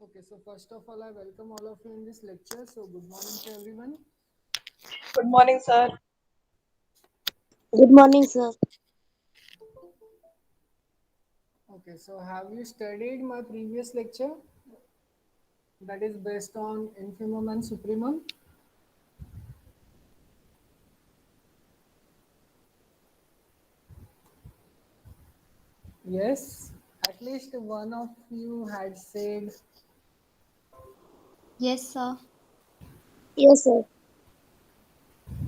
Okay, so first of all, I welcome all of you in this lecture. So, good morning to everyone. Good morning, sir. Good morning, sir. Okay, so have you studied my previous lecture that is based on infimum and supremum? Yes, at least one of you had said, Yes, sir. Yes, sir.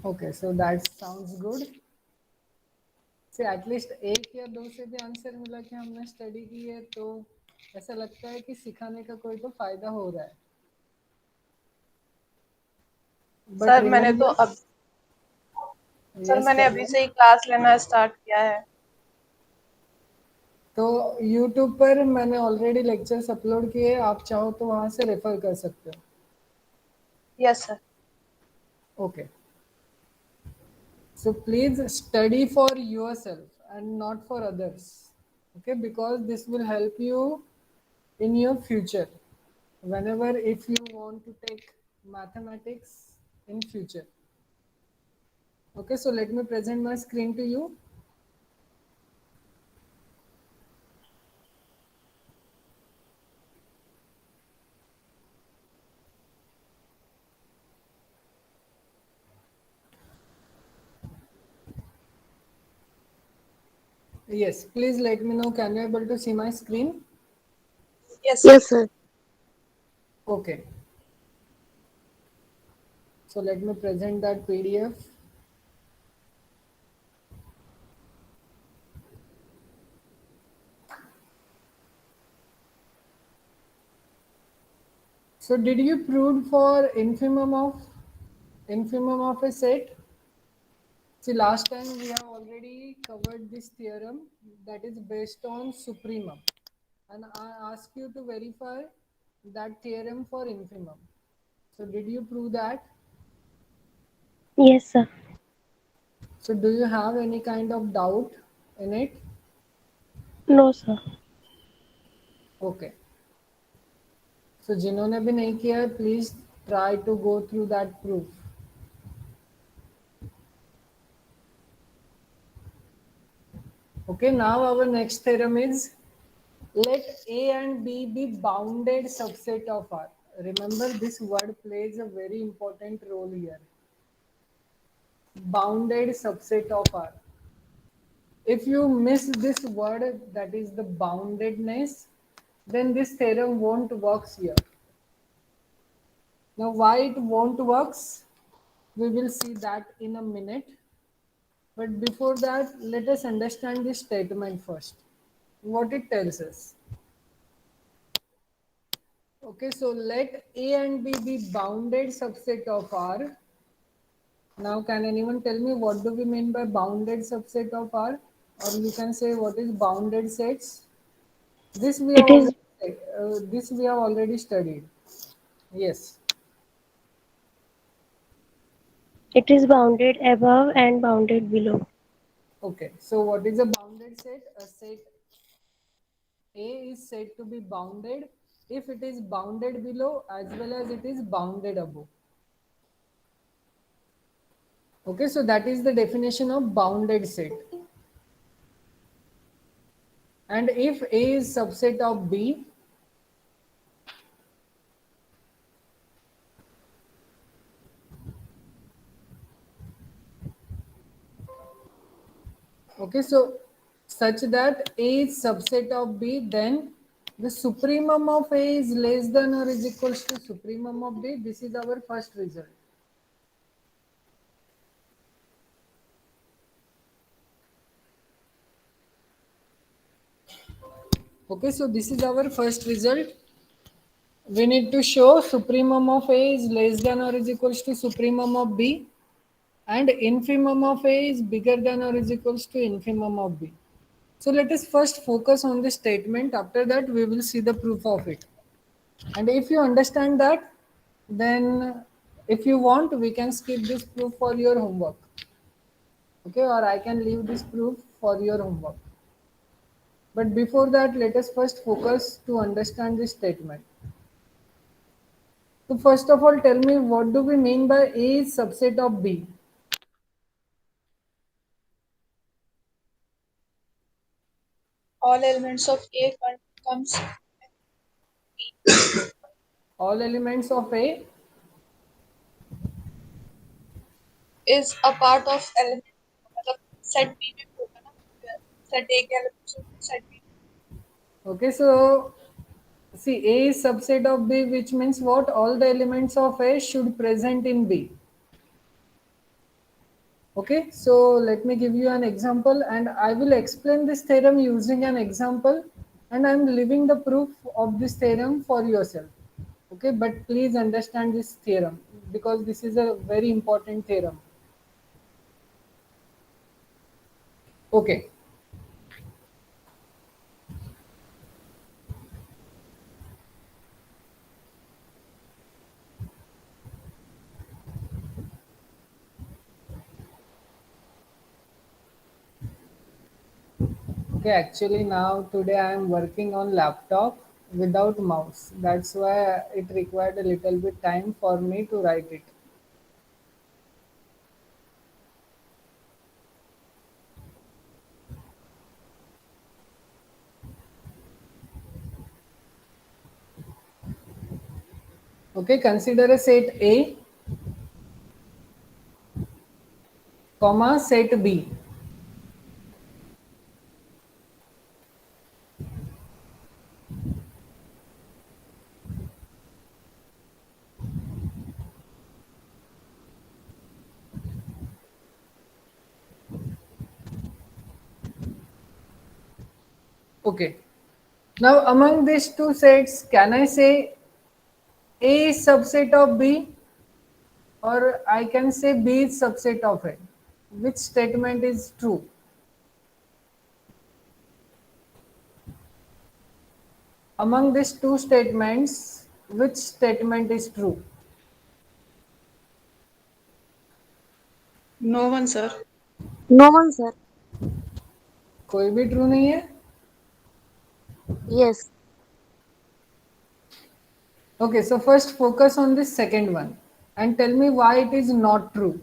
okay, so that sounds good. से at least एक या दो से भी answer मिला कि हमने study की है तो ऐसा लगता है कि सिखाने का कोई तो फायदा हो रहा है बट सर मैंने तो रिमेंबर अब सर यस मैंने अभी करिए से ही क्लास लेना स्टार्ट किया है। तो यूट्यूब पर मैंने ऑलरेडी लेक्चर्स अपलोड किए आप चाहो तो वहाँ से रेफर कर सकते यस सर। हो okay so please study for yourself and not for others okay because this will help you in your future whenever if you want to take mathematics in future okay so let me present my screen to you. Yes, please let me know, can you able to see my screen? Yes sir. Yes, sir. Okay, so let me present that PDF. So did you prove for infimum of a set? See, last time we have already covered this theorem that is based on supremum, and I ask you to verify that theorem for infimum. So did you prove that? Yes, sir. So do you have any kind of doubt in it? No, sir. Okay. So जिन्होंने भी नहीं किया है, please try to go through that proof. Okay, now our next theorem is let A and B be bounded subset of R. Remember, this word plays a very important role here. Bounded subset of R. If you miss this word, that is the boundedness, then this theorem won't work here. Now, why it won't works? We will see that in a minute. But before that, let us understand this statement first. What it tells us. Okay, so let A and B be bounded subset of R. Now, can anyone tell me what do we mean by bounded subset of R? Or you can say what is bounded sets? This we have It is already studied. Yes. it is bounded above and bounded below. Okay. So what is a bounded set? A set A is said to be bounded if it is bounded below as well as it is bounded above. Okay, so that is the definition of bounded set. And if A is subset of B, okay, so such that A is subset of B, then the supremum of A is less than or is equals to supremum of B. This is our first result. Okay, so this is our first result. We need to show supremum of A is less than or is equals to supremum of B and infimum of A is bigger than or is equals to infimum of B. So let us first focus on this statement. After that, we will see the proof of it. And if you understand that, then if you want, we can skip this proof for your homework. Okay, or I can leave this proof for your homework. But before that, let us first focus to understand this statement. So first of all, tell me what do we mean by A is subset of B? All elements of A comes All elements of A is a part of element मतलब set B में भी होगा ना set A के elements होंगे set B Okay, so see, A is subset of B, which means what? All the elements of A should present in B. Okay, so let me give you an example and I will explain this theorem using an example and I am leaving the proof of this theorem for yourself. Okay, but please understand this theorem because this is a very important theorem. Okay, okay, actually now today I am working on laptop without mouse. That's why it required a little bit time for me to write it. Okay, consider a set A, comma set B. Okay. Now among these two sets, can I say A is subset of B or I can say B is subset of A? Which statement is true? Among these two statements, which statement is true? no one sir No one, sir. कोई भी true नहीं है. Yes. Okay, so first focus on this second one and tell me why it is not true.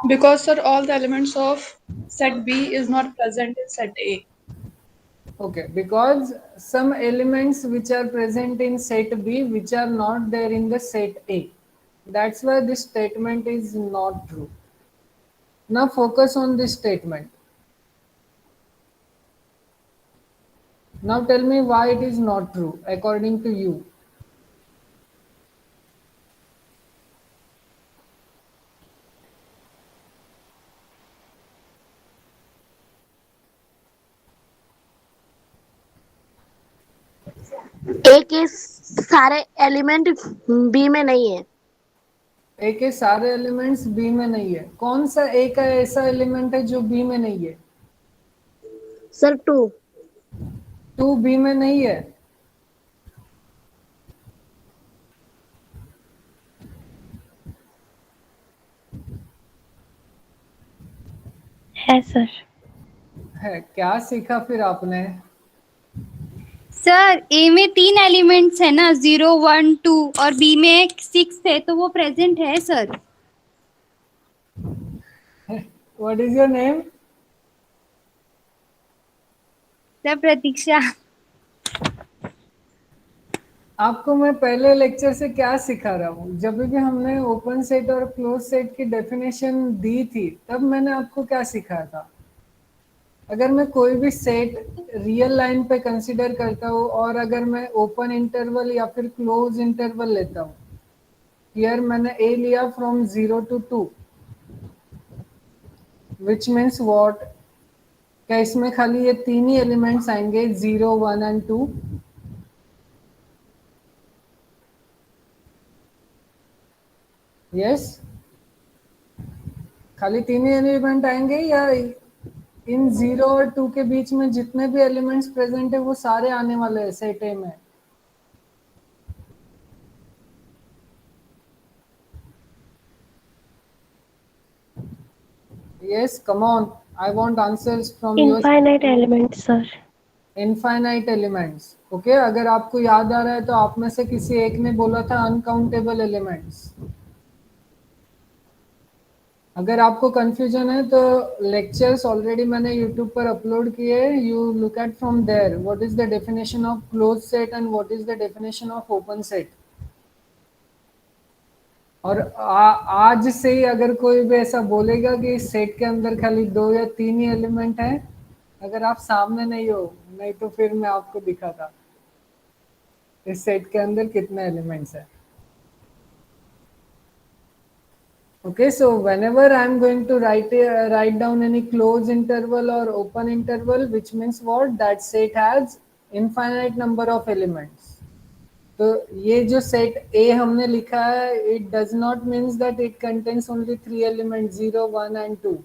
because sir all the elements of set B is not present in set A Okay, because some elements which are present in set B which are not there in the set A. That's why this statement is not true. Now focus on this statement. Now tell me why it is not true according to you. ए के सारे element B में नहीं है. ए के सारे elements B में नहीं है. कौन सा ए का ऐसा एलिमेंट है जो बी में नहीं है? सर 2. टू बी में नहीं है. है सर. है. क्या सीखा फिर आपने? सर ए में 3 एलिमेंट्स है ना 0 1 2 और बी में 6 है तो वो प्रेजेंट है sir. What is your name? Sir Pratiksha. आपको मैं पहले लेक्चर से क्या सिखा रहा हूँ? जब भी हमने ओपन सेट और क्लोज सेट की डेफिनेशन दी थी तब मैंने आपको क्या सिखाया था? अगर मैं कोई भी सेट रियल लाइन पे कंसीडर करता हूँ और अगर मैं ओपन इंटरवल या फिर क्लोज इंटरवल लेता हूँ, हियर मैंने ए लिया from 0 to 2, which means what? क्या इसमें खाली ये तीन ही एलिमेंट्स आएंगे 0 1 and 2? यस, खाली तीन ही एलिमेंट आएंगे या इन 0 और 2 के बीच में जितने भी एलिमेंट्स प्रेजेंट है वो सारे आने वाले हैं सेट ए में? Yes, come on. I want answers from your Infinite elements, sir. Infinite elements. Okay, अगर आपको याद आ रहा है तो आप में से किसी एक ने बोला था अनकाउंटेबल एलिमेंट्स. अगर आपको कंफ्यूजन है तो लेक्चर्स ऑलरेडी मैंने यूट्यूब पर अपलोड किए. You look at from there what is the definition of close set and what is the definition of open set. और आज से ही अगर कोई भी ऐसा बोलेगा कि सेट के अंदर खाली 2 या 3 ही एलिमेंट है, अगर आप सामने नहीं हो, नहीं तो फिर मैं आपको दिखाता इस सेट के अंदर कितने एलिमेंट्स है. Okay, so whenever I am going to write down any closed interval or open interval, which means what, that set has infinite number of elements. तो ये जो सेट A हमने लिखा है, it does not means that it contains only 3 elements 0, 1 and 2.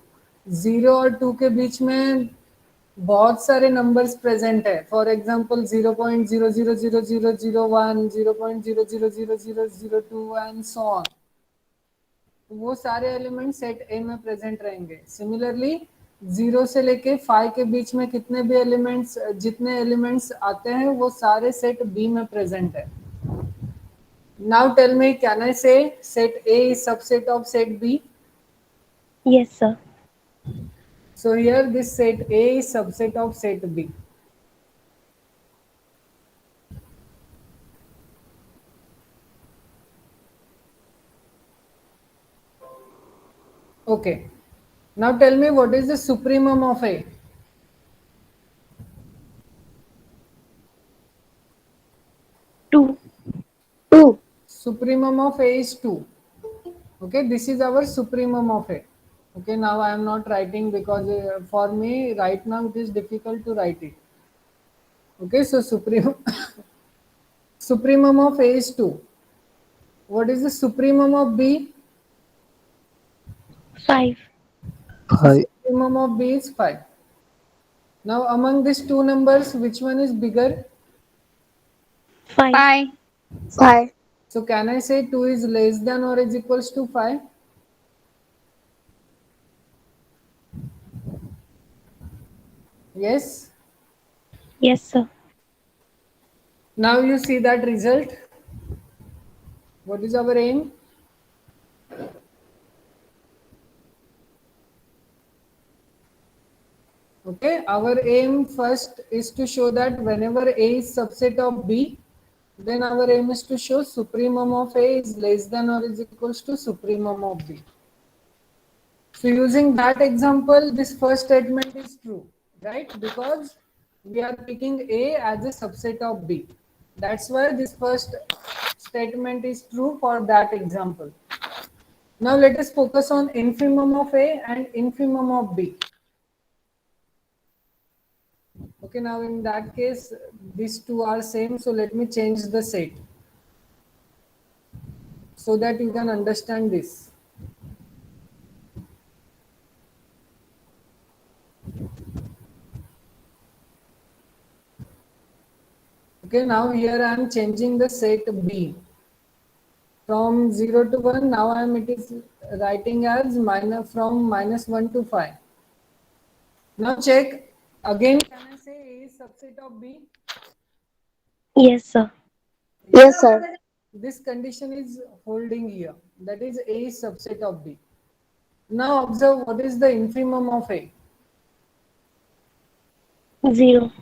0 और 2 के बीच में बहुत सारे नंबर्स प्रेजेंट है. For example 0.000001, 0.000002 and so on. वो सारे एलिमेंट सेट ए में प्रेजेंट रहेंगे. सिमिलरली 0 से लेके 5 के बीच में कितने भी एलिमेंट्स, जितने एलिमेंट्स आते हैं वो सारे सेट बी में प्रेजेंट है. Now tell me, can I say set A is subset of set B? Yes, sir. So here this set A is subset of set B. Okay. Now tell me what is the supremum of A? Two. Supremum of A is 2. Okay, this is our supremum of A. Okay, now I am not writing because for me right now it is difficult to write it. Okay, so supremum of A is 2. What is the supremum of B? 5. Supremum of B is 5. Now among these two numbers, which one is bigger? 5. Pi. 5. So can I say 2 is less than or is equals to 5? Yes. Yes, sir. Now you see that result. What is our aim? Okay, our aim first is to show that whenever A is subset of B, then our aim is to show supremum of A is less than or is equals to supremum of B. So using that example, this first statement is true, right? Because we are picking A as a subset of B. That's why this first statement is true for that example. Now let us focus on infimum of A and infimum of B. Okay, now in that case, these two are same. So let me change the set so that you can understand this. Okay, now here I am changing the set B from 0 to 1. Now it is writing as from -1 to 5. Now check again. Can I say A is subset of B? Yes, sir. Yes, sir. This condition is holding here. That is A is subset of B. Now observe what is the infimum of A. 0.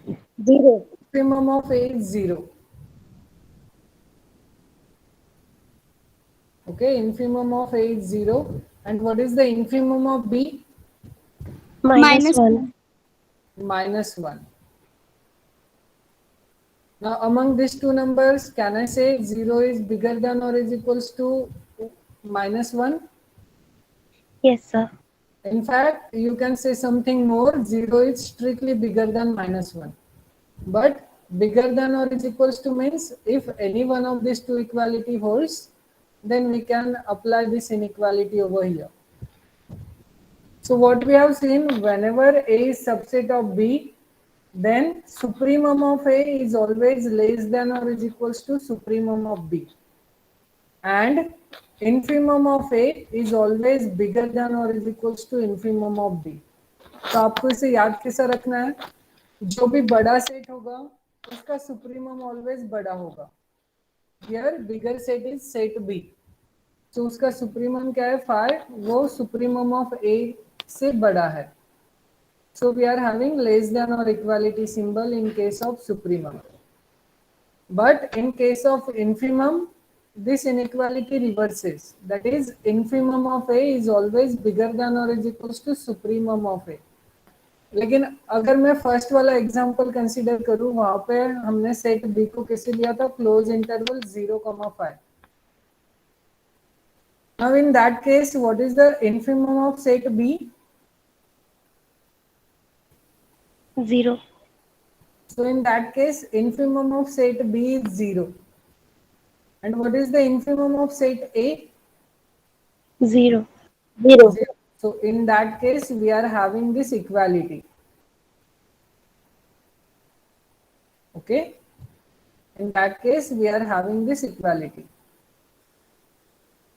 Infimum of A is 0. Okay, infimum of A is 0. And what is the infimum of B? Minus 1. -1. Now among these two numbers, can I say 0 is bigger than or is equals to -1? Yes, sir. In fact, you can say something more. 0 is strictly bigger than -1. But bigger than or is equals to means if any one of these two equality holds, then we can apply this inequality over here. So what we have seen, whenever A is subset of B, then supremum of A is always less than or is equals to supremum of B. and infimum of A is always bigger than or is equals to infimum of B. तो आपको इसे याद कैसा रखना है, जो भी बड़ा सेट होगा उसका सुप्रीमम ऑलवेज बड़ा होगा. Here bigger set is set B, तो उसका सुप्रीमम क्या है 5, वो सुप्रीमम ऑफ ए से बड़ा है. So we are having less than or equality symbol in case of supremum. But in case of infimum, this inequality reverses. That is, infimum of A is always bigger than or is equals to supremum of A. लेकिन अगर मैं first वाला example consider करूं, वहां पे हमने set B को कैसे लिया था, close interval 0,5. Now in that case, what is the infimum of set B? 0. So in that case, infimum of set B is 0. And what is the infimum of set A? 0. 0. So in that case, we are having this equality. Okay. In that case, we are having this equality.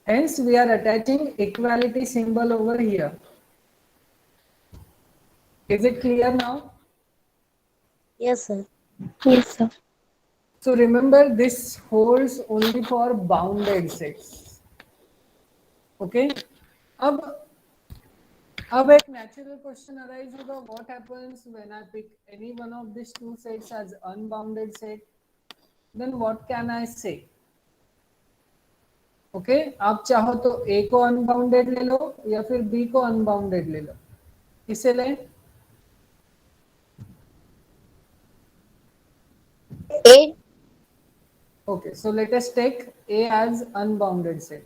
Hence, we are attaching equality symbol over here. Is it clear now? Yes, sir. Yes, sir. So remember, this holds only for bounded sets. Okay. अब एक natural question arise होगा, what happens when I pick any one of these two sets as unbounded set? Then what can I say? Okay, आप चाहो तो A को unbounded ले लो या फिर B को unbounded ले लो. किसे ले? A. Okay, so let us take A as unbounded set.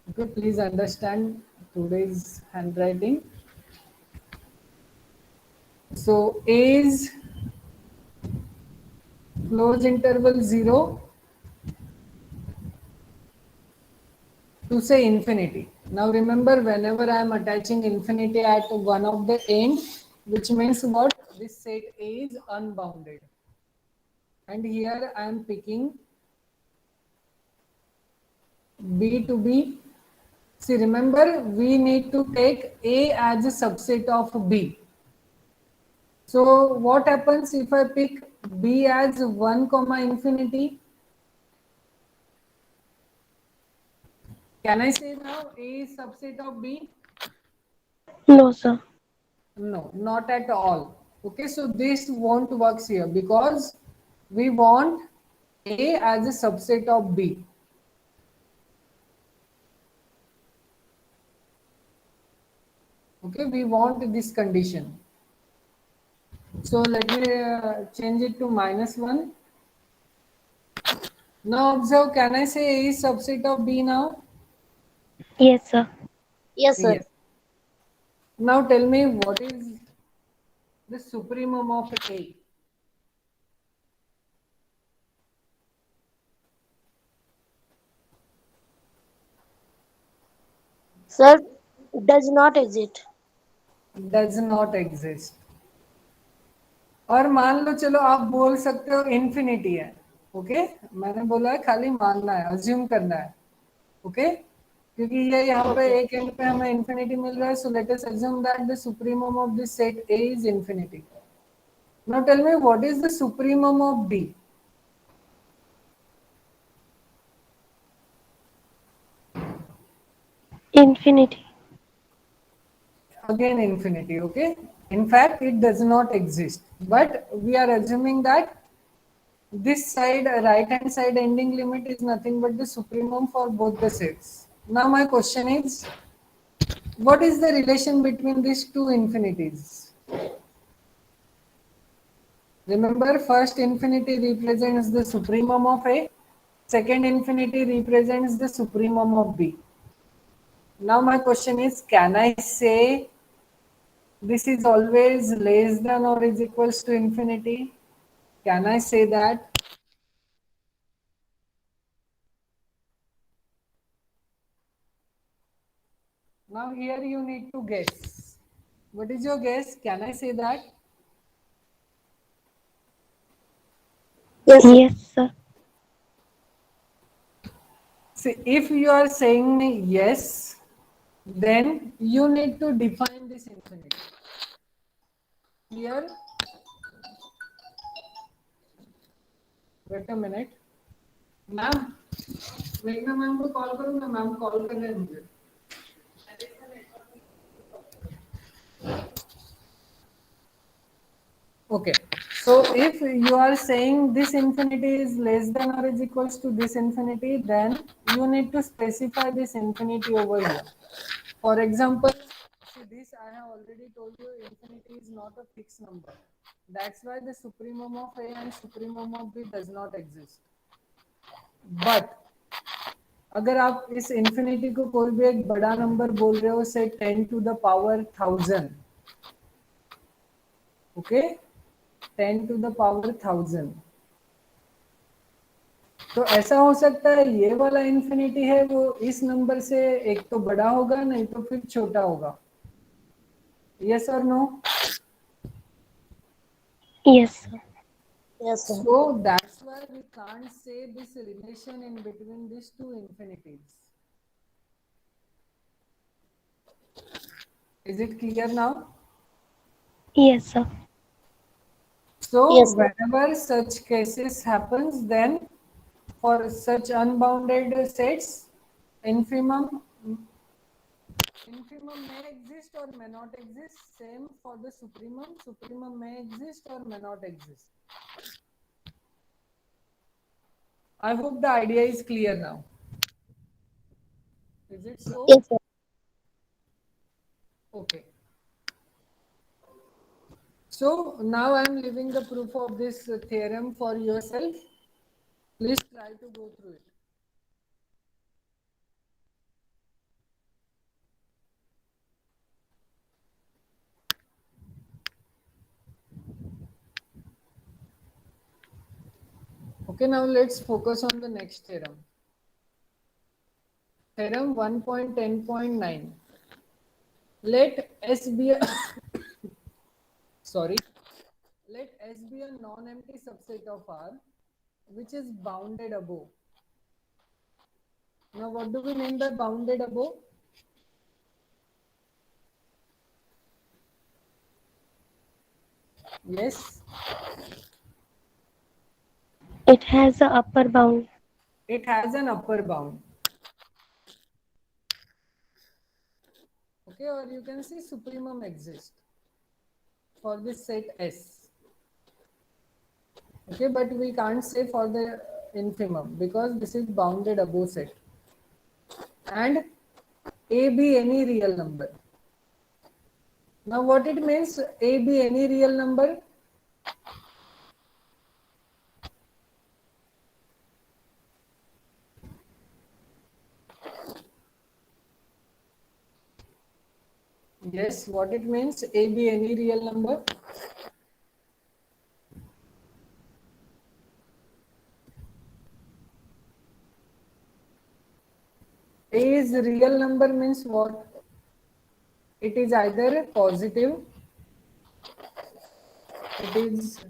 Okay, please understand today's handwriting. So A is close interval 0 to say infinity. Now remember, whenever I am attaching infinity at one of the end, which means what? This set A is unbounded. And here I am picking B to be. See, remember, we need to take A as a subset of B. So what happens if I pick B as 1, infinity? Can I say now A is subset of B? No, sir. No, not at all. Okay, so this won't work here because we want A as a subset of B. Okay, we want this condition. So let me change it to -1. Now observe, can I say A is subset of B now? Yes, sir. Yes, sir. Yes. Now tell me, what is the supremum of A? Sir, does not exist. Does not exist. और मान लो, चलो आप बोल सकते हो infinity है. Okay, मैंने बोला है खाली मानना है, अज्यूम करना है. ओके, क्योंकि ये यहाँ पे एक एंड पे हमें इन्फिनिटी मिल रहा है. So let us assume that the supremum of this set A is infinity. Now tell me, what is the supremum of B? Infinity. Again infinity. Okay, in fact it does not exist, but we are assuming that this side, right hand side ending limit is nothing but the supremum for both the sets. Now my question is, what is the relation between these two infinities? Remember, first infinity represents the supremum of A, second infinity represents the supremum of B. Now my question is, can I say this is always less than or is equals to infinity? Can I say that? Now here you need to guess. What is your guess? Can I say that? Yes, sir. Yes, sir. See, if you are saying me yes, then you need to define this infinity. Clear? Wait a minute. Ma'am मेघना ma'am को call करूँ ना, ma'am call कर रहे हैं मुझे. Okay, so if you are saying this infinity is less than or is equals to this infinity, then you need to specify this infinity over here. For example, see this I have already told you infinity is not a fixed number. That's why the supremum of A and supremum of B does not exist. But अगर आप इस infinity को कोई भी एक बड़ा number बोल रहे हो, say 10 to the power 1000, okay, 10 to the power 1000, तो ऐसा हो सकता है ये वाला इंफिनिटी है वो इस नंबर से एक तो बड़ा होगा नहीं तो फिर छोटा होगा. यस और no? Yes, sir. Yes, sir. So that's why we can't say this relation in between these two infinities. Is it clear now? Yes, sir. So Yes, sir. whenever such cases happens, then for such unbounded sets, infimum may exist or may not exist. Same for the supremum. Supremum may exist or may not exist. I hope the idea is clear now. Is it so? Yes, sir. Okay. So now I am leaving the proof of this theorem for yourself. Please try to go through it. Okay, now let's focus on the next theorem. Theorem 1.10.9. Let S be a sorry. Let S be a non-empty subset of R which is bounded above. Now what do we mean by bounded above? Yes, It has a upper bound. it has an upper bound. Okay, or you can see supremum exists for this set S. Okay, but we can't say for the infimum because this is bounded above set. And A be any real number. Now what it means A be any real number? Yes, what it means A be any real number? A is real number means what? It is either positive, it is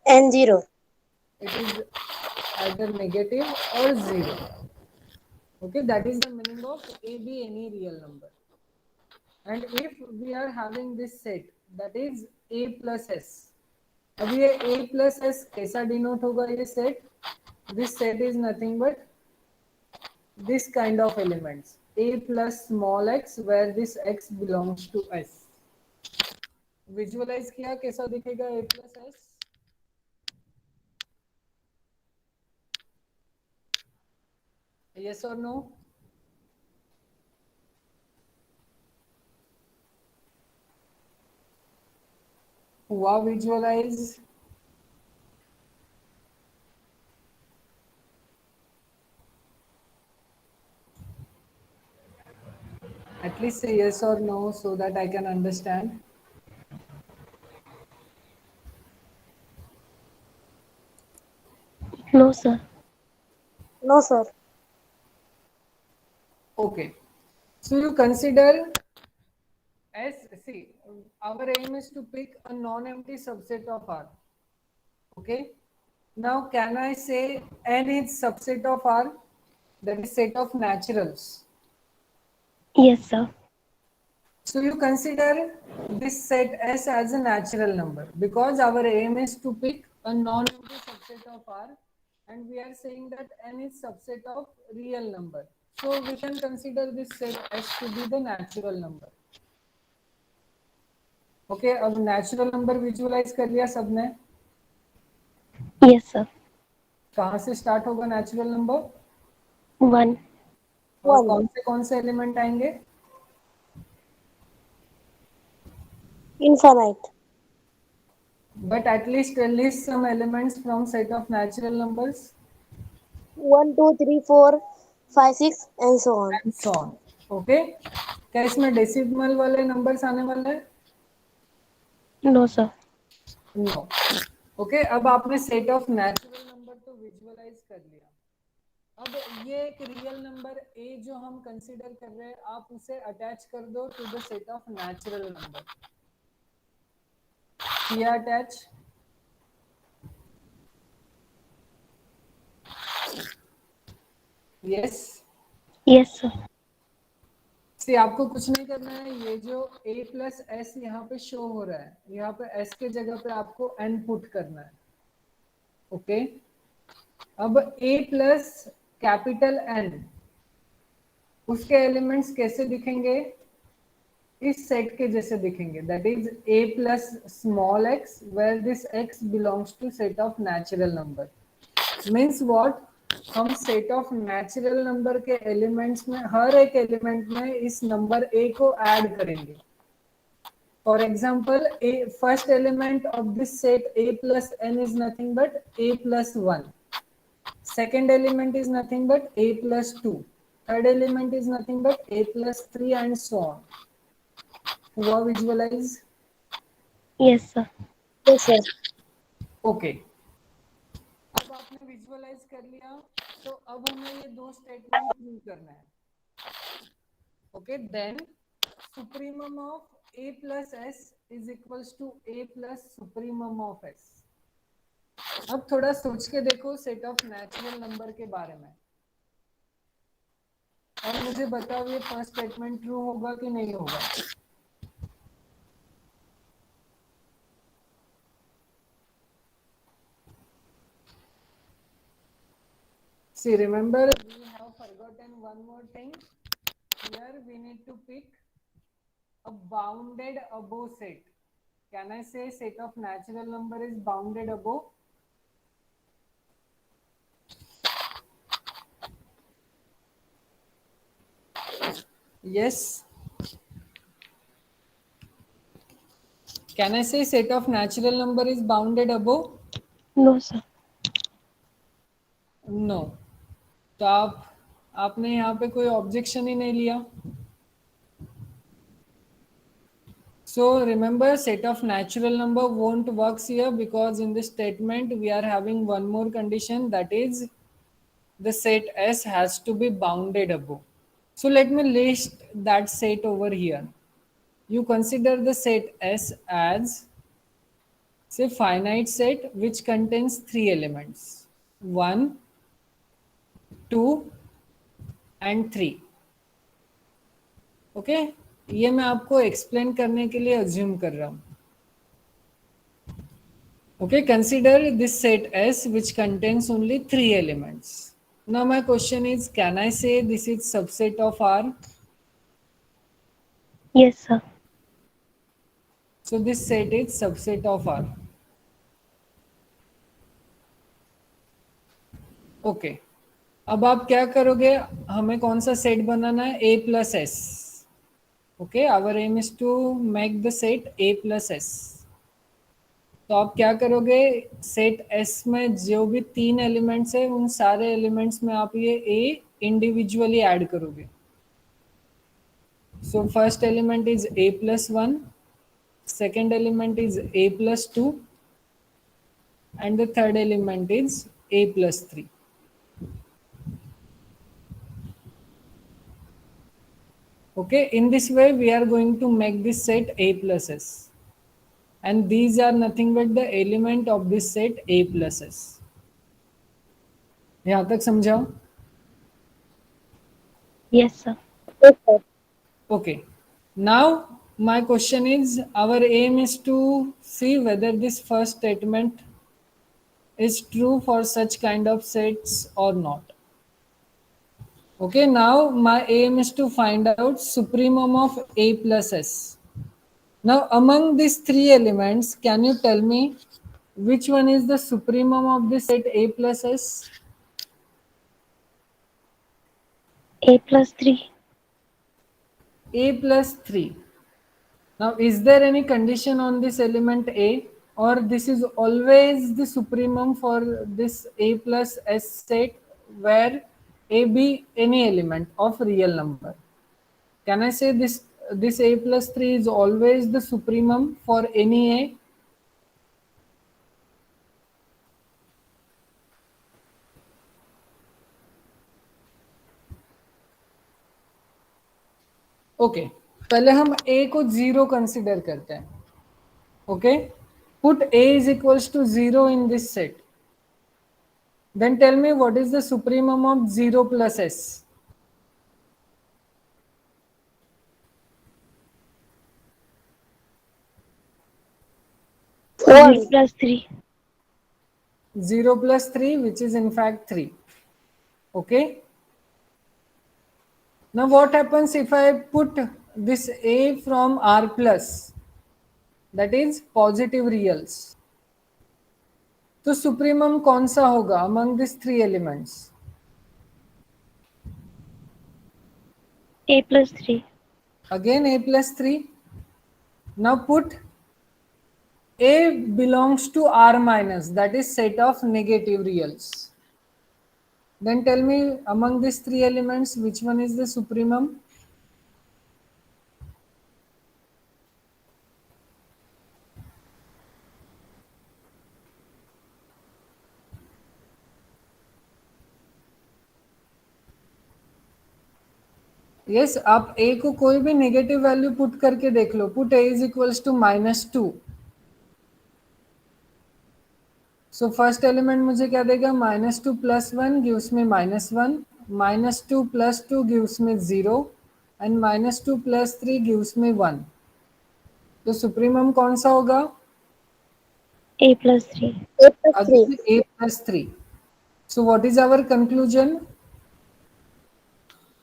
And 0. either negative or 0. Okay, that is the meaning of A be any real number. And if we are having this set that is A plus S, अब ये A plus S कैसा denote होगा ये set? This set is nothing but this kind of elements A plus small x where this x belongs to S. Visualize किया कैसा दिखेगा A plus S? Yes or no? हुआ visualize? At least say yes or no so that I can understand. No, sir. No, sir. Okay. So you consider as, see, our aim is to pick a non-empty subset of R. Okay. Now can I say N is subset of R? that is set of naturals. Yes, sir. So you consider this set S as a natural number because our aim is to pick a non-empty subset of R, and we are saying that N is subset of real number. So we can consider this set S to be the natural number. Okay, अब natural number visualize कर लिया सबने? Yes, sir. कहाँ से start होगा natural number? 1. और 1. कौन से एलिमेंट आएंगे? Infinite. But at least list some elements from set of natural numbers 1, 2, 3, 4, 5, 6, and so on. and so on. Okay? क्या इसमें डेसिमल वाले नंबर्स आने वाले हैं? No, sir. नो. ओके, अब आपने सेट ऑफ नेचुरल नंबर तो विजुअलाइज कर लिया. अब ये एक रियल नंबर ए जो हम कंसीडर कर रहे हैं, आप उसे अटैच कर दो to the set of natural number. किया attach? Yes. Yes, sir. See आपको कुछ नहीं करना है. ये जो a प्लस एस यहाँ पे शो हो रहा है, यहाँ पे s के जगह पे आपको n पुट करना है. ओके, अब a प्लस कैपिटल N, उसके एलिमेंट्स कैसे दिखेंगे? इस सेट के जैसे दिखेंगे. That is a plus small x where this x belongs to set of natural number. Means what? हम सेट ऑफ नेचुरल नंबर के एलिमेंट्स में हर एक एलिमेंट में इस नंबर a को ऐड करेंगे. For example, first element of this set a plus n is nothing but a plus 1. Second element is nothing but a plus 2. Third element is nothing but a plus 3 and so on. हुआ visualize? Yes, sir. Yes, sir. Okay. अब आपने visualise कर लिया, तो अब हमें ये दो स्टेटमेंट प्रूव करना है. Okay, then supremum of a plus s is equals to a plus supremum of s. अब थोड़ा सोच के देखो सेट ऑफ नेचुरल नंबर के बारे में, और मुझे बताओ ये फर्स्ट स्टेटमेंट ट्रू होगा कि नहीं होगा. See, remember, we have forgotten one more thing. Here we need to pick a bounded above set. Can I say set of natural number is bounded above? Yes. Can I say set of natural number is bounded above? No, sir. No. तो आपने यहाँ पे कोई objection ही नहीं लिया. So remember, set of natural number won't works here because in this statement we are having one more condition, that is the set S has to be bounded above. So let me list that set over here. You consider the set S as, say, finite set which contains three elements, 1, 2 and 3. Okay, ये मैं आपको explain करने के लिए assume कर रहा हूँ. Okay, consider this set S which contains only three elements. Now my question is, can I say this is subset of R? Yes, sir. So this set is subset of R. Okay. अब आप क्या करोगे? हमें कौन सा set बनाना है? A plus S. Okay, our aim is to make the set A plus S. तो आप क्या करोगे? सेट S में जो भी तीन एलिमेंट्स है उन सारे एलिमेंट्स में आप ये A इंडिविजुअली ऐड करोगे. So first element is A plus 1, second element is A plus 2, and the third element is A plus 3. Okay, in this way we are going to make this set A plus S, and these are nothing but the element of this set A plus S. यहाँ तक समझाओ? Yes, sir. Yes, sir. Okay. Now my question is, our aim is to see whether this first statement is true for such kind of sets or not. Okay, now my aim is to find out supremum of A plus S. Now among these three elements, can you tell me which one is the supremum of this set A plus S? A plus 3. A plus 3. Now is there any condition on this element A, or this is always the supremum for this A plus S set where A be any element of real number? Can I say this A plus 3 is always the supremum for any A? Okay पहले हम a को 0 consider करते हैं. Okay put a is equals to 0 in this set. Then tell me what is the supremum of 0 plus s. 0 plus 3. 0 plus 3, which is in fact 3. Okay, now what happens if I put this a from r plus, that is positive reals? तो supremum कौन सा होगा among these three elements? A plus 3. Again a plus 3. Now put a belongs to r minus, that is set of negative reals. Then tell me among these three elements which one is the supremum? Yes आप a को कोई भी negative value put करके देख लो. Put a is equals to -2. So first element मुझे क्या देगा? -2 + 1 गिव्स में -1, -2 + 2 गिव्स में 0 एंड -2 + 3 गिव्स में 1. तो सुप्रीमम कौन सा होगा? A plus 3. A plus 3. Again a plus 3. So what is our conclusion?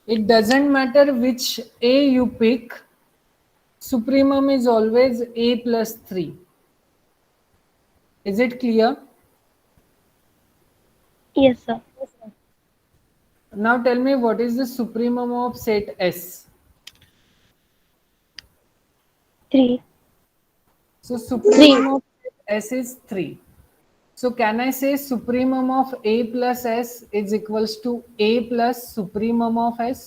It doesn't matter which a you pick, supremum is always a plus 3. Is it clear? Yes, sir. Now tell me what is the supremum of set S? 3. So supremum of set S is 3. So can I say supremum of a plus S is equals to a plus supremum of S?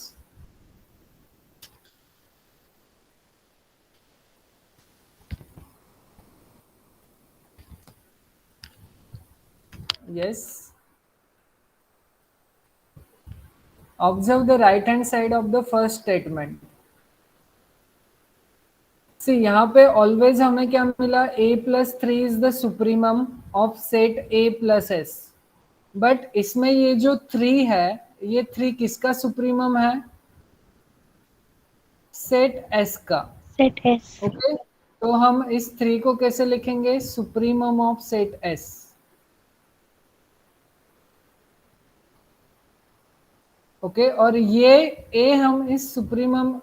Yes. Observe the right hand side of the first statement. See यहाँ पे always हमें क्या मिला? a plus 3 is the supremum of set a plus s. But इसमें ये जो 3 है, ये 3 किसका सुप्रीमम है? सेट s का. Set S. ओके तो हम इस 3 को कैसे लिखेंगे? Supremum of set s. Okay और ये a हम इस सुप्रीमम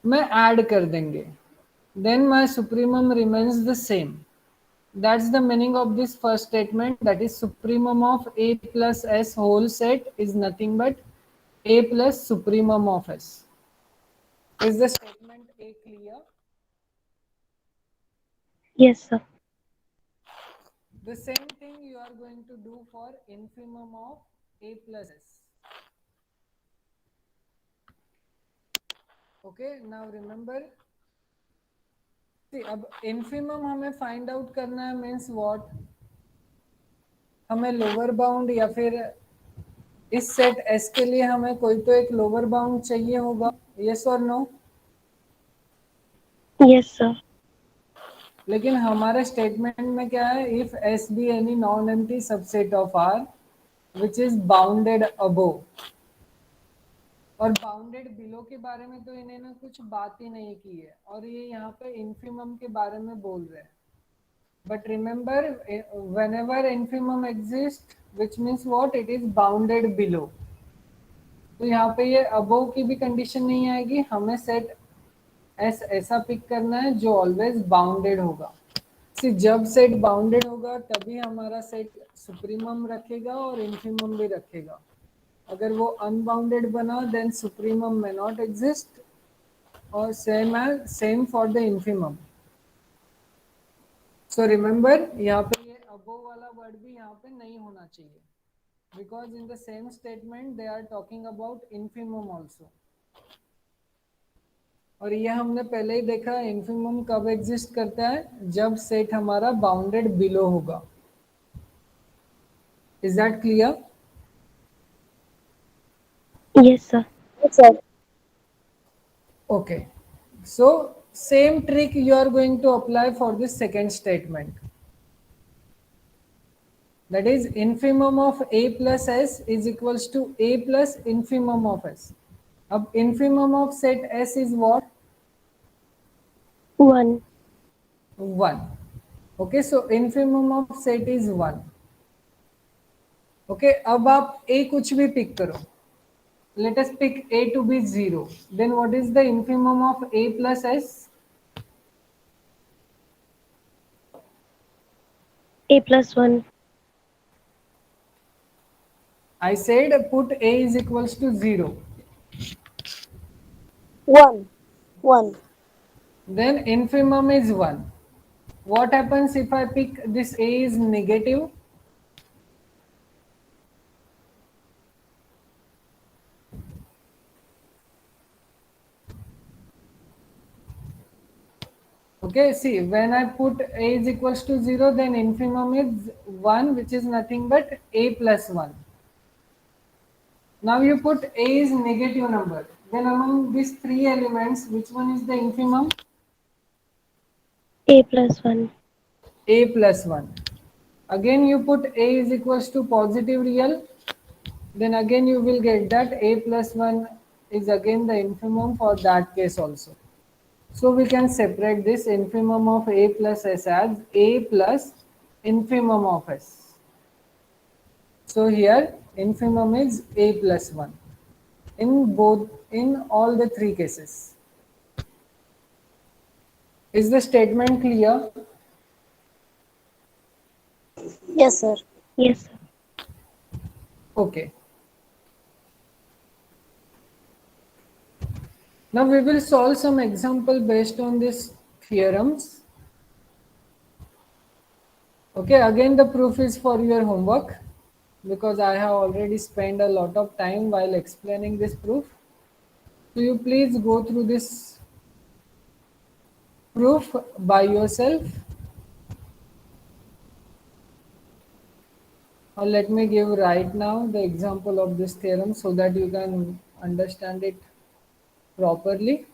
में ऐड कर देंगे. Then my supremum remains the same. That's the meaning of this first statement, that is supremum of a plus s whole set is nothing but a plus supremum of s. Is the statement A clear? Yes, sir. The same thing you are going to do for infimum of a plus s. Okay, now remember, see अब infimum हमें find out करना है means what? हमें lower bound या फिर इस set S के लिए हमें कोई तो एक लोअर बाउंड चाहिए होगा. यस और नो? Yes, sir. लेकिन हमारे स्टेटमेंट में क्या है? If S be any non empty subset of R which is bounded above. और बाउंडेड बिलो के बारे में तो इन्होंने कुछ बात ही नहीं की है, और ये यहाँ पे इन्फिमम के बारे में बोल रहे हैं. But remember, whenever infimum exists, which means what? It is bounded below. तो यहाँ पे ये above की भी कंडीशन नहीं आएगी, हमें सेट एस ऐसा पिक करना है जो ऑलवेज बाउंडेड होगा. जब सेट बाउंडेड होगा तभी हमारा सेट सुप्रीमम रखेगा और इन्फिमम भी रखेगा. अगर वो अनबाउंडेड बना then supremum may not exist, और same for the infimum. So remember, यहाँ पे ये अबोव वाला वर्ड भी यहाँ पे नहीं होना चाहिए, because in the same statement they are talking about infimum also. और ये हमने पहले ही देखा, इन्फिमम कब एग्जिस्ट करता है? जब सेट हमारा बाउंडेड बिलो होगा. Is that clear? Yes, sir. Yes, sir. Okay, so same trick you are going to apply for this second statement. That is, infimum of a plus s is equals to a plus infimum of s. अब infimum of set s is what? 1. 1. Okay, so infimum of set is 1. Okay, अब आप a कुछ भी pick करो. Let us pick a to be 0. Then what is the infimum of a plus s? A plus 1. I said put a is equals to 0. 1. 1. Then infimum is 1. What happens if I pick this a is negative? Okay, see, when I put a is equals to 0, then infimum is 1, which is nothing but a plus 1. Now you put a is negative number. Then among these three elements, which one is the infimum? A plus 1. A plus 1. Again you put a is equals to positive real. Then again you will get that a plus 1 is again the infimum for that case also. So we can separate this infimum of a plus s as a plus infimum of s. So here infimum is a plus 1 in all the three cases. Is the statement clear? Yes, sir. Yes, sir. Okay. Now we will solve some example based on these theorems. Okay, again the proof is for your homework, because I have already spent a lot of time while explaining this proof. So you please go through this proof by yourself. Or let me give right now the example of this theorem so that you can understand it properly.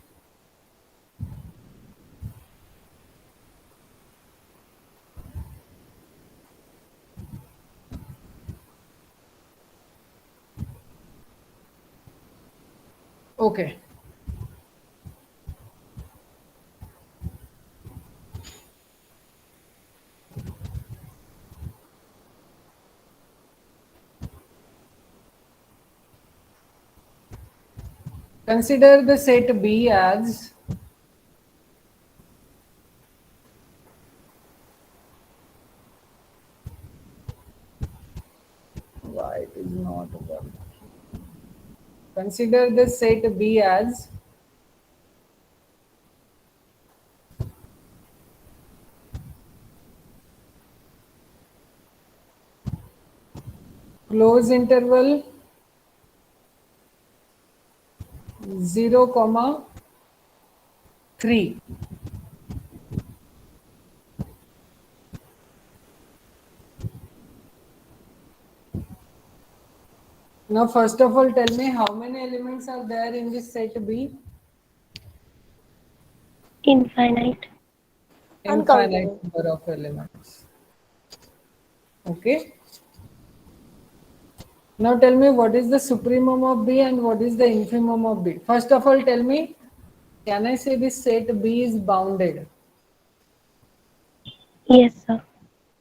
Okay. Consider the set B as why it is not working. Consider the set B as close interval 0, 3. Now first of all tell me how many elements are there in this set B? Infinite. Infinite Uncountable. number of elements. Okay. Now tell me what is the supremum of B and what is the infimum of B. First of all, tell me, can I say this set B is bounded? Yes, sir.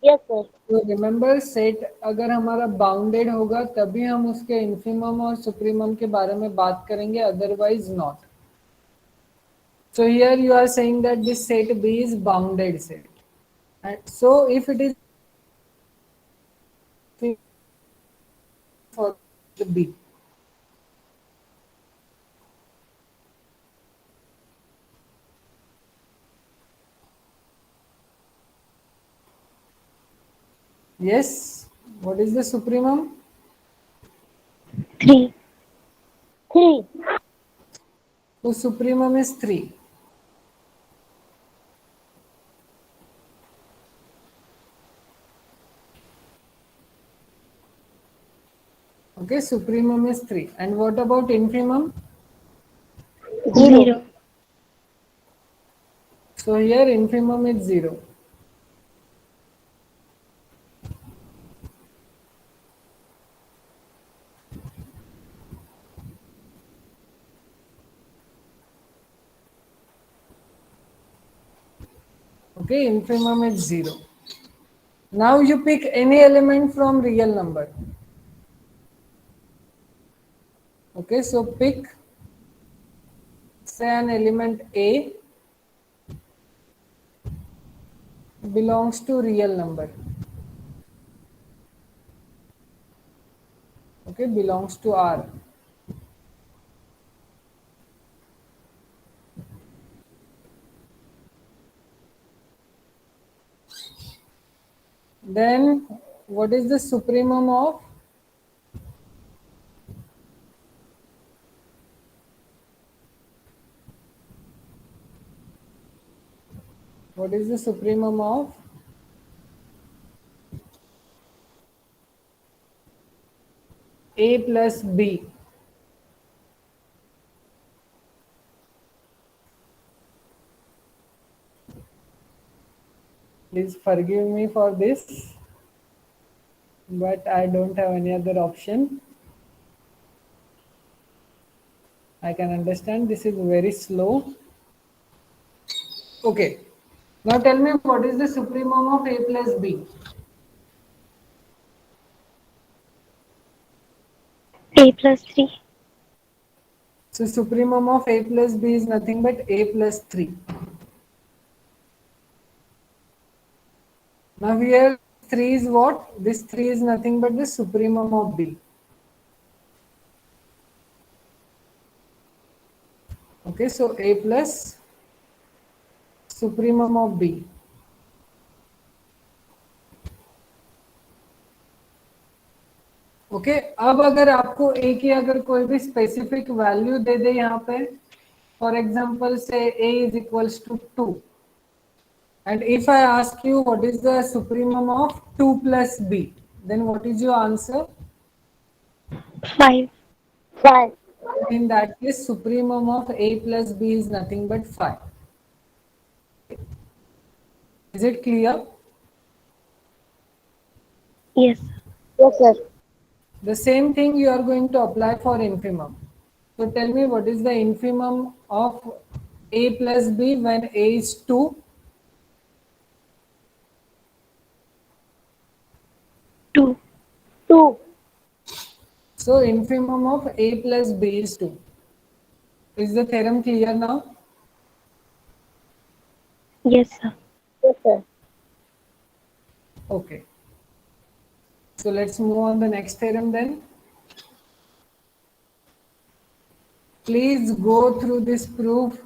Yes, sir. तो remember set अगर हमारा bounded होगा तभी हम उसके infimum और supremum के बारे में बात करेंगे, otherwise not. So here you are saying that this set B is bounded set. And so if it is for the B. Yes. What is the supremum? 3. 3. So supremum is 3. Okay, supremum is 3. And what about infimum? 0. So here infimum is 0. Okay, infimum is 0. Now you pick any element from real number. Okay, so pick say an element A belongs to real number. Okay, belongs to R. Then what is the supremum of? What is the supremum of? A plus B. Please forgive me for this, but I don't have any other option. I can understand this is very slow. Okay. Now tell me what is the supremum of A plus B? A plus 3. So supremum of A plus B is nothing but A plus 3. Now here 3 is what? This 3 is nothing but the supremum of B. Okay, so A plus supremum of B. Okay अब अगर आपको ए की अगर कोई भी specific value दे दे यहाँ पे, for example से a is equals to 2, and if I ask you what is the supremum of 2 plus b, then what is your answer? 5. 5. In that case supremum of a plus b is nothing but 5. Is it clear? Yes. Yes, sir. The same thing you are going to apply for infimum. So tell me what is the infimum of a plus b when a is 2? 2. 2. So infimum of a plus b is 2. Is the theorem clear now? Yes, sir. Yes, sir. Okay. So let's move on the next theorem then. Please go through this proof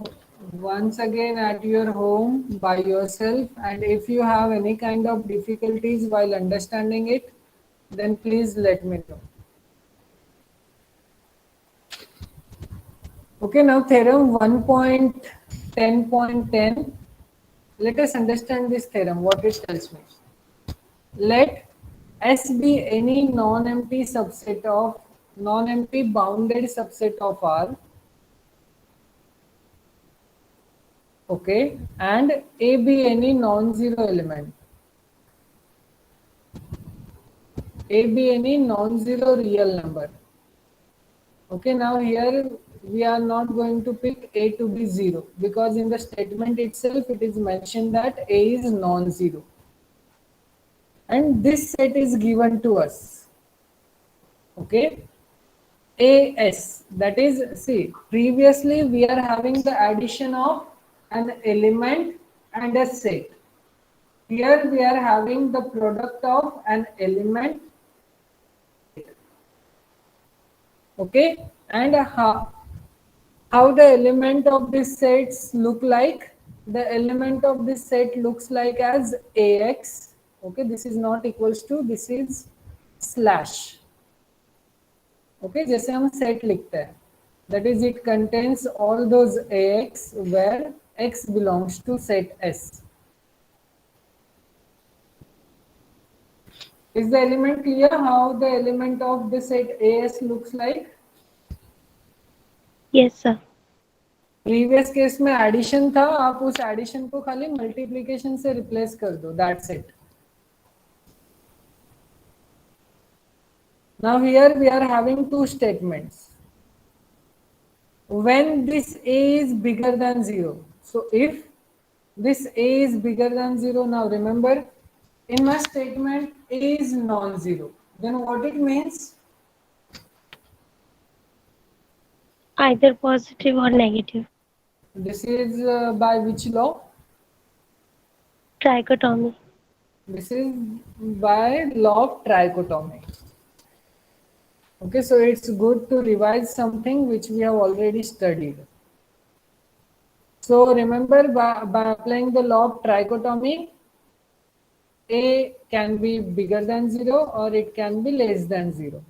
once again at your home by yourself, and if you have any kind of difficulties while understanding it, then please let me know. Okay, now theorem 1.10.10. Let us understand this theorem, what it tells me. Let S be any non-empty subset of non-empty bounded subset of R. Okay, and A be any non-zero element. A be any non-zero real number. Okay, now here we are not going to pick A to be 0 because in the statement itself it is mentioned that A is non-zero. And this set is given to us. Okay, AS, that is, see, previously we are having the addition of an element and a set. Here we are having the product of an element. Okay, and how the element of this sets look like? The element of this set looks like as AX. Okay, this is not equals to, this is slash. Okay, जैसे हम set लिखते हैं, that is it contains all those AX where X belongs to set S. Is the element clear how the element of the set AS looks like? Yes, sir. Previous case में addition था, आप उस addition को खाली multiplication से replace कर दो, that's it. Now here we are having two statements. When this A is bigger than 0, so if this A is bigger than 0, now remember in my statement A is non-zero, then what it means? Either positive or negative. This is by which law? Trichotomy. This is by law of trichotomy. Okay, so it's good to revise something which we have already studied. So remember, by applying the law of trichotomy, A can be bigger than 0 or it can be less than 0.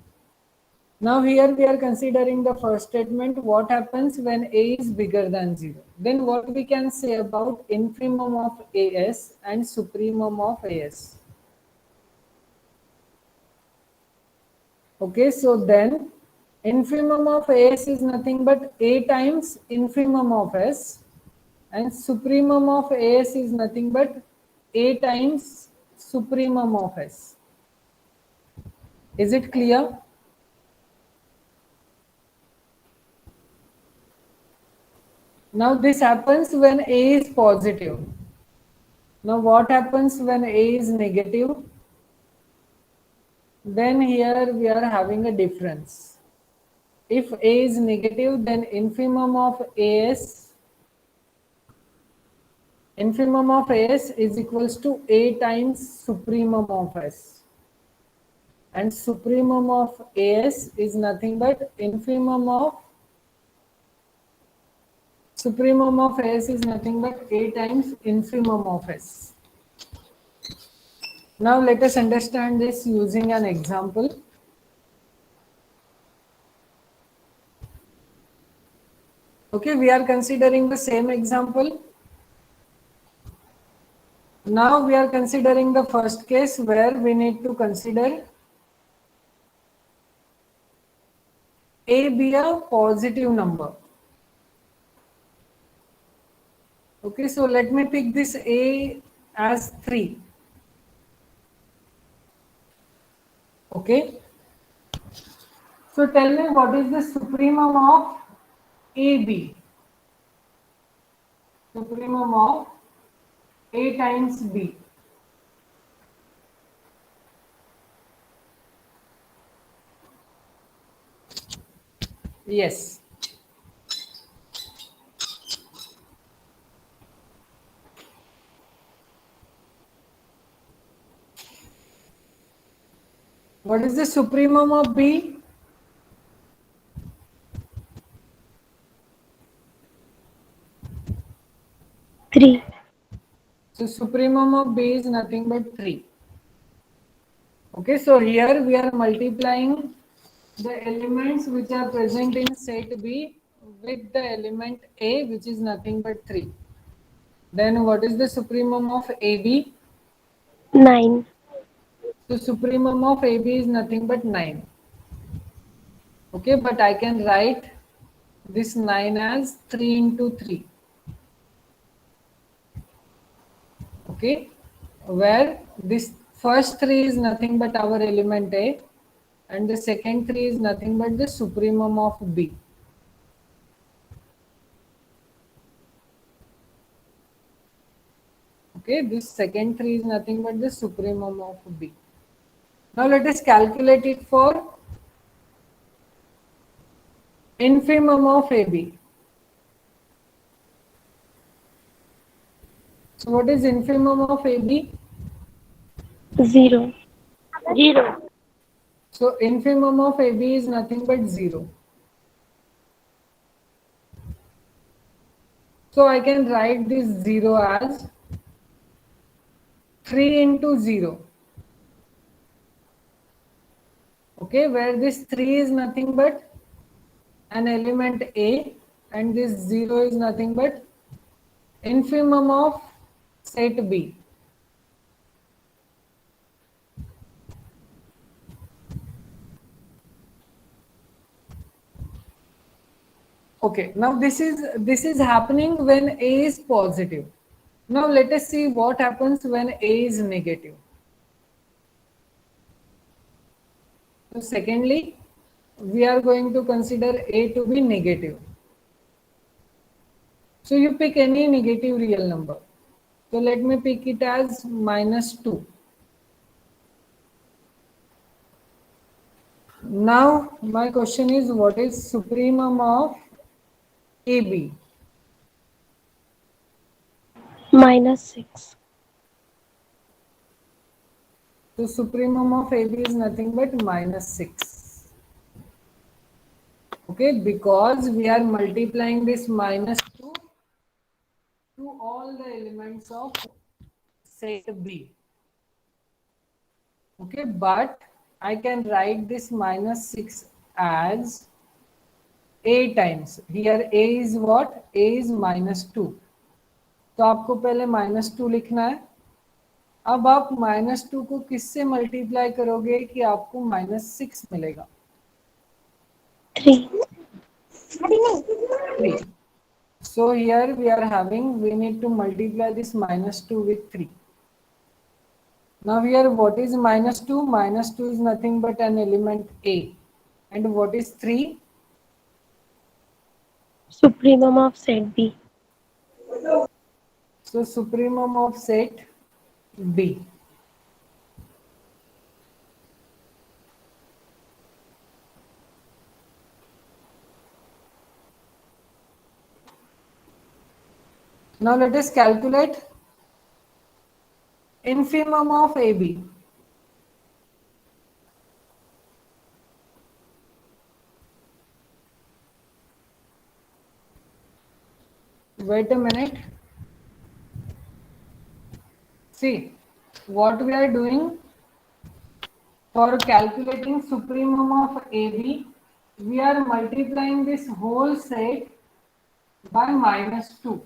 Now here we are considering the first statement, what happens when A is bigger than 0. Then what we can say about infimum of AS and supremum of AS. Okay, so then infimum of AS is nothing but A times infimum of S, and supremum of AS is nothing but A times supremum of S. Is it clear? Now this happens when A is positive. Now what happens when A is negative? Then here we are having a difference. If A is negative, then infimum of AS is equals to A times supremum of S. And supremum of AS is nothing but infimum of AS is nothing but A times infimum of S. Now let us understand this using an example. Okay, we are considering the same example. Now we are considering the first case where we need to consider A be a positive number. Okay, so let me pick this A as 3. Okay, so tell me what is the supremum of AB? Supremum of A times B. Yes. What is the supremum of B? Three. So supremum of B is nothing but 3. Okay, so here we are multiplying the elements which are present in set B with the element A, which is nothing but 3. Then what is the supremum of AB? 9. So supremum of AB is nothing but 9. Okay, but I can write this 9 as 3 into 3. Okay, where this first 3 is nothing but our element A, and the second 3 is nothing but the supremum of B. Okay, this second 3 is nothing but the supremum of B. Now let us calculate it for infimum of AB. So what is infimum of AB? 0. 0. So infimum of AB is nothing but 0. So I can write this 0 as 3 into 0. Okay, where this 3 is nothing but an element A and this 0 is nothing but infimum of set B. Okay, now this is happening when A is positive. Now let us see what happens when A is negative. So secondly, we are going to consider A to be negative. So you pick any negative real number. So let me pick it as -2. Now my question is, what is supremum of AB? -6. So supremum of AB is nothing but -6. Okay, because we are multiplying this -2 to all the elements of set B. Okay, but I can write this -6 as A times. Here A is what? A is -2. तो आपको पहले -2 लिखना है. अब आप -2 को किससे multiply करोगे कि आपको -6 मिलेगा? 3. 3. So here we need to multiply this -2 with 3. Now here what is -2? -2 is nothing but an element A. And what is 3? Supremum of set B. So supremum of set B. Now let us calculate infimum of AB. Wait a minute. See, what we are doing for calculating supremum of AB, we are multiplying this whole set by -2.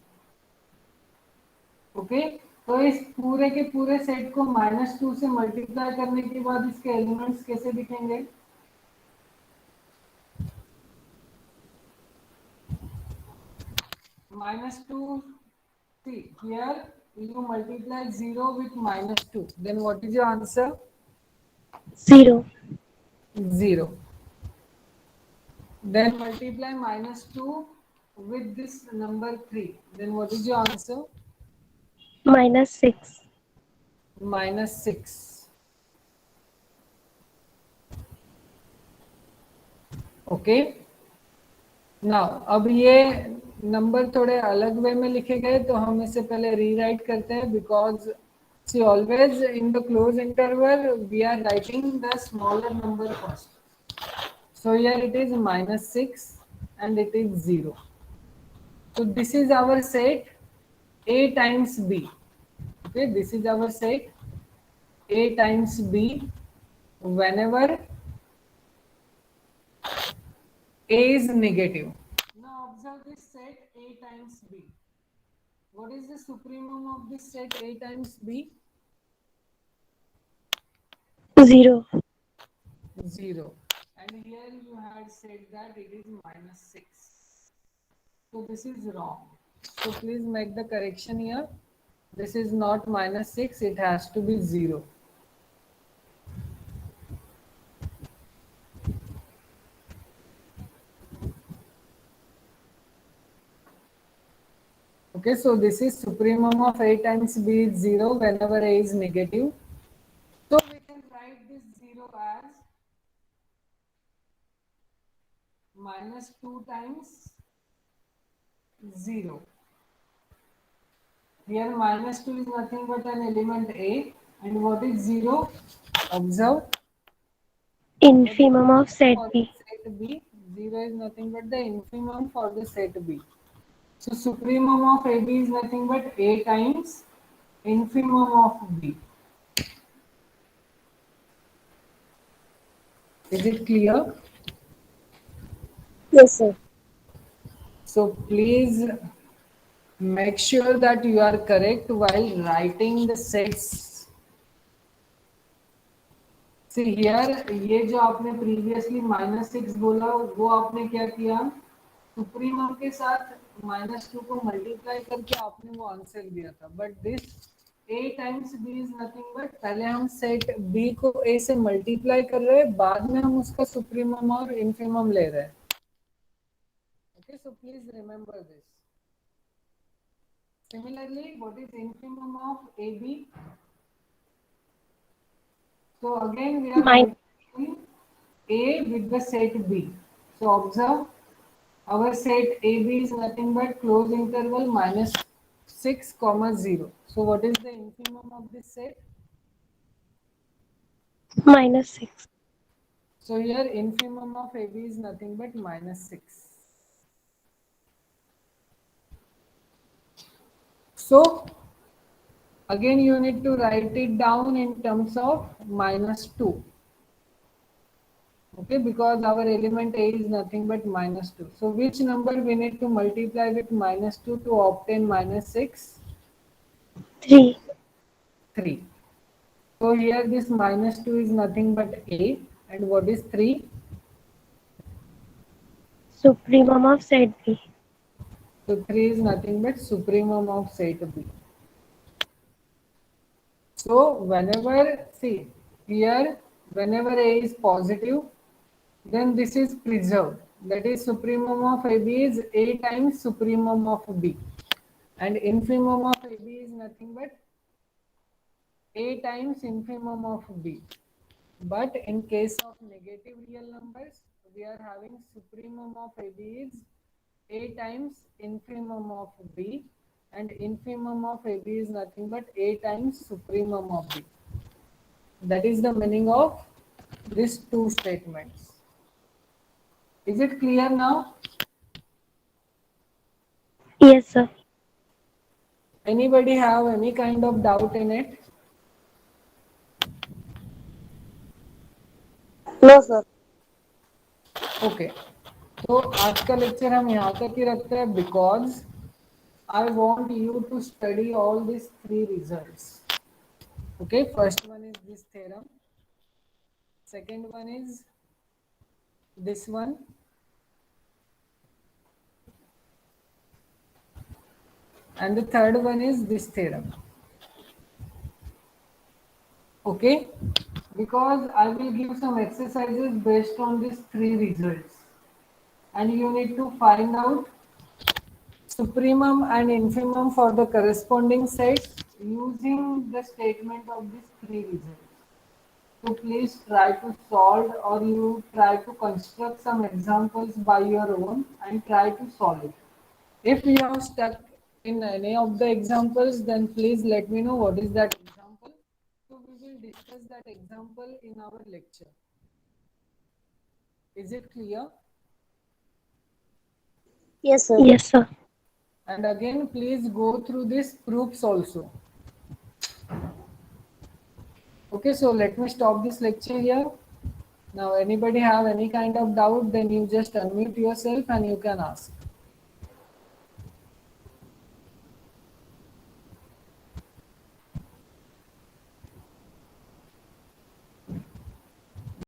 Okay, तो इस पूरे के पूरे set को -2 से multiply करने के बाद इसके एलिमेंट्स कैसे दिखेंगे? -2, see here you multiply 0 with -2, then what is your answer? 0. 0. Then multiply -2 with this number 3, then what is your answer? -6. -6. Okay, now अब ये नंबर थोड़े अलग वे में लिखे गए तो हम इसे पहले रीराइट करते हैं, because see always in the close interval we are writing the smaller number first. So here it is -6 and it is 0. So this is our set A times B. Okay, this is our set A times B whenever A is negative. Now observe this set A times B. What is the supremum of this set A times B? 0. 0. And here you had said that it is -6. So this is wrong. So please make the correction here. This is not -6, it has to be 0. Okay, so this is supremum of A times B is 0 whenever A is negative. So we can write this 0 as minus 2 times 0. Here minus 2 is nothing but an element A. And what is 0? Observe. Infimum of set For the B. set B, 0 is nothing but the infimum for the set B. So supremum of AB is nothing but A times infimum of B. Is it clear? Yes, sir. So please make sure that you are correct while writing the sets. See here, ये जो आपने previously -6 बोला वो आपने क्या किया, supremum के साथ -2 को मल्टीप्लाई करके आपने वो आंसर दिया था. But this A times B is nothing but पहले हम सेट B को A से मल्टीप्लाई कर रहे हैं, बाद में हम उसका सुप्रीमम और इंफिमम ले रहे हैं. Okay, so please remember this. Similarly, what is infimum of AB? So again we are multiplying A with the set B. So observe, our set AB is nothing but close interval -6, 0. So what is the infimum of this set? -6. So here infimum of AB is nothing but -6. So again you need to write it down in terms of -2. Okay, because our element A is nothing but -2. So which number we need to multiply with -2 to obtain -6? 3. 3. So here this -2 is nothing but A, and what is 3? Supremum of set B. So 3 is nothing but supremum of set B. So whenever, see here, whenever A is positive, then this is preserved. That is supremum of AB is A times supremum of B. And infimum of AB is nothing but A times infimum of B. But in case of negative real numbers, we are having supremum of AB is A times infimum of B, and infimum of AB is nothing but A times supremum of B. That is the meaning of these two statements. Is it clear now? Yes, sir. Anybody have any kind of doubt in it? No, sir. Okay, तो आज का lecture हम यहाँ तक ही रखते हैं, because I want you to study all this 3 results. Okay, first one is this theorem, second one is this one, and the third one is this theorem. Okay, because I will give some exercises based on these 3 results, and you need to find out supremum and infimum for the corresponding sets using the statement of these 3 results. So please try to solve, or you try to construct some examples by your own and try to solve it. If you are stuck in any of the examples, then please let me know what is that example. So we will discuss that example in our lecture. Is it clear? Yes, sir. Yes, sir. And again, please go through these proofs also. Okay, so let me stop this lecture here. Now, anybody have any kind of doubt, then you just unmute yourself and you can ask.